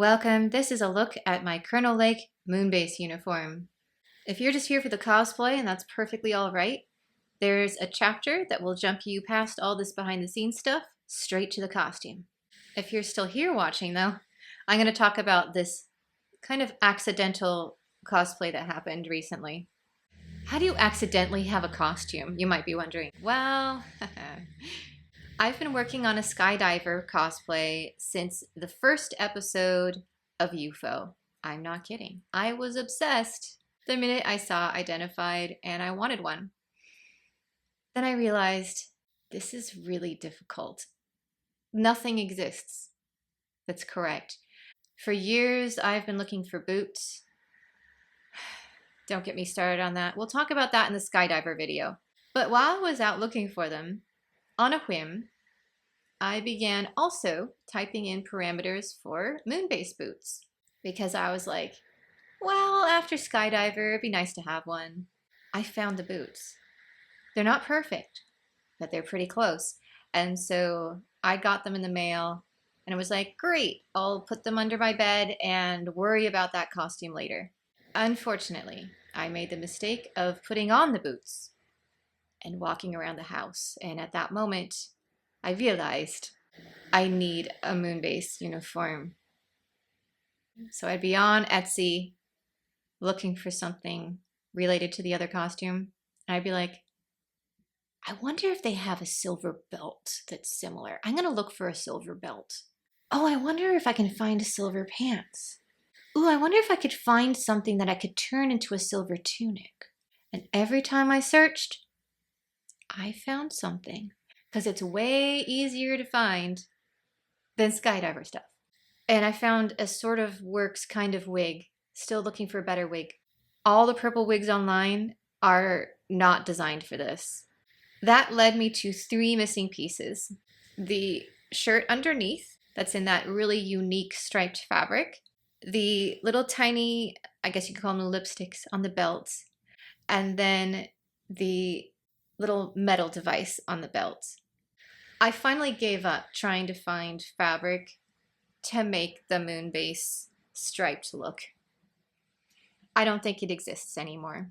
Welcome, this is a look at my Colonel Lake Moonbase uniform. If you're just here for the cosplay, and that's perfectly alright, there's a chapter that will jump you past all this behind the scenes stuff straight to the costume. If you're still here watching though, I'm going to talk about this kind of accidental cosplay that happened recently. How do you accidentally have a costume, you might be wondering? Well, I've been working on a skydiver cosplay since the first episode of UFO. I'm not kidding. I was obsessed the minute I saw identified and I wanted one. Then I realized this is really difficult. Nothing exists that's correct. For years, I've been looking for boots. Don't get me started on that. We'll talk about that in the skydiver video. But while I was out looking for them, on a whim, I began also typing in parameters for Moonbase boots because I was like, well, after skydiver, it'd be nice to have one. I found the boots. They're not perfect, but they're pretty close. And so I got them in the mail and it was like, great, I'll put them under my bed and worry about that costume later. Unfortunately, I made the mistake of putting on the boots and walking around the house. And at that moment, I realized I need a Moonbase uniform. So I'd be on Etsy looking for something related to the other costume. And I'd be like, I wonder if they have a silver belt that's similar. I'm going to look for a silver belt. Oh, I wonder if I can find silver pants. Ooh, I wonder if I could find something that I could turn into a silver tunic. And every time I searched, I found something. Because it's way easier to find than skydiver stuff. And I found a sort of works kind of wig. Still looking for a better wig. All the purple wigs online are not designed for this. That led me to 3 missing pieces. The shirt underneath, that's in that really unique striped fabric. The little tiny, I guess you could call them lipsticks on the belts. And then the little metal device on the belt. I finally gave up trying to find fabric to make the Moonbase striped look. I don't think it exists anymore.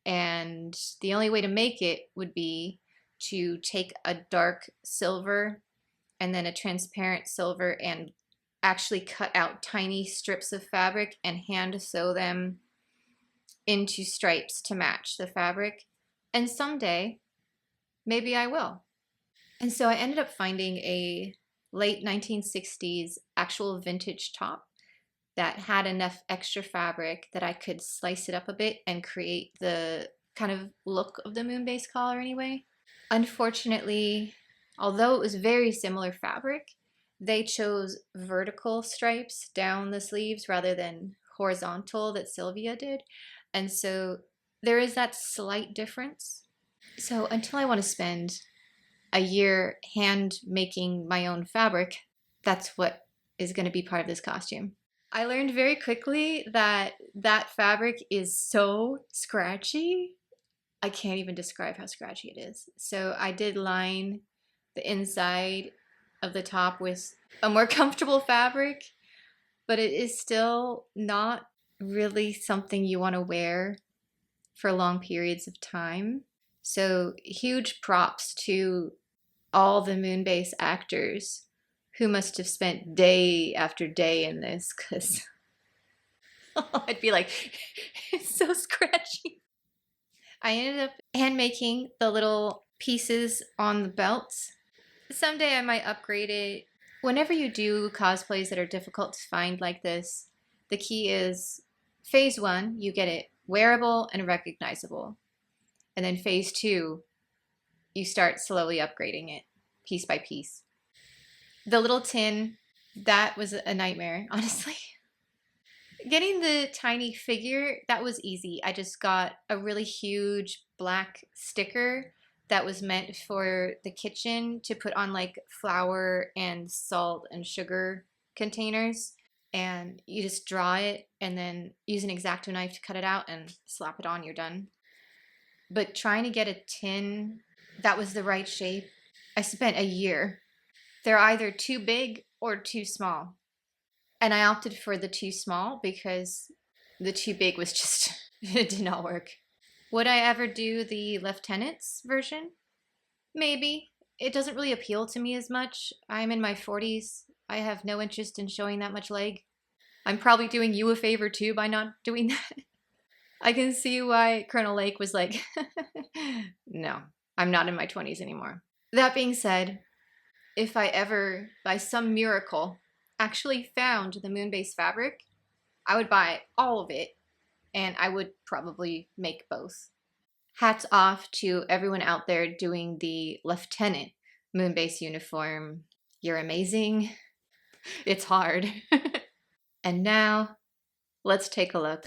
And the only way to make it would be to take a dark silver and then a transparent silver and actually cut out tiny strips of fabric and hand sew them into stripes to match the fabric. And someday, maybe I will. And so I ended up finding a late 1960s actual vintage top that had enough extra fabric that I could slice it up a bit and create the kind of look of the Moonbase collar anyway. Unfortunately, although it was very similar fabric, they chose vertical stripes down the sleeves rather than horizontal that Sylvia did. And so there is that slight difference. So until I want to spend a year hand making my own fabric, that's what is going to be part of this costume. I learned very quickly that that fabric is so scratchy. I can't even describe how scratchy it is. So I did line the inside of the top with a more comfortable fabric, but it is still not really something you want to wear for long periods of time. So huge props to all the Moonbase actors who must have spent day after day in this, because I'd be like, it's so scratchy. I ended up hand making the little pieces on the belts. Someday I might upgrade it. Whenever you do cosplays that are difficult to find like this, the key is phase 1, you get it wearable and recognizable. And then phase 2, you start slowly upgrading it piece by piece. The little tin, that was a nightmare, honestly. Getting the tiny figure, that was easy. I just got a really huge black sticker that was meant for the kitchen to put on like flour and salt and sugar containers. And you just draw it and then use an X-Acto knife to cut it out and slap it on, you're done. But trying to get a tin that was the right shape, I spent a year. They're either too big or too small. And I opted for the too small because the too big was just, it did not work. Would I ever do the lieutenant's version? Maybe. It doesn't really appeal to me as much. I'm in my 40s. I have no interest in showing that much leg. I'm probably doing you a favor too by not doing that. I can see why Colonel Lake was like, no, I'm not in my 20s anymore. That being said, if I ever, by some miracle, actually found the Moonbase fabric, I would buy all of it and I would probably make both. Hats off to everyone out there doing the Lieutenant Moonbase uniform. You're amazing. It's hard. And now, let's take a look.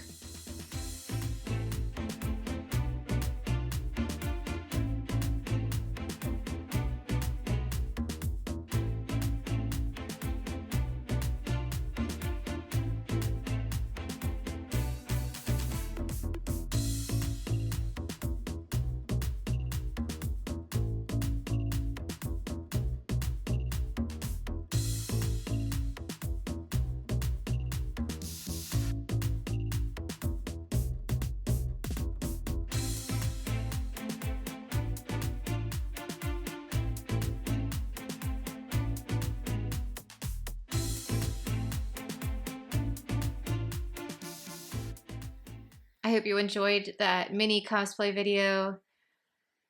I hope you enjoyed that mini cosplay video.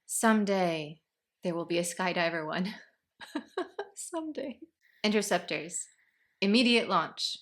Someday there will be a skydiver one. Someday. Interceptors. Immediate launch.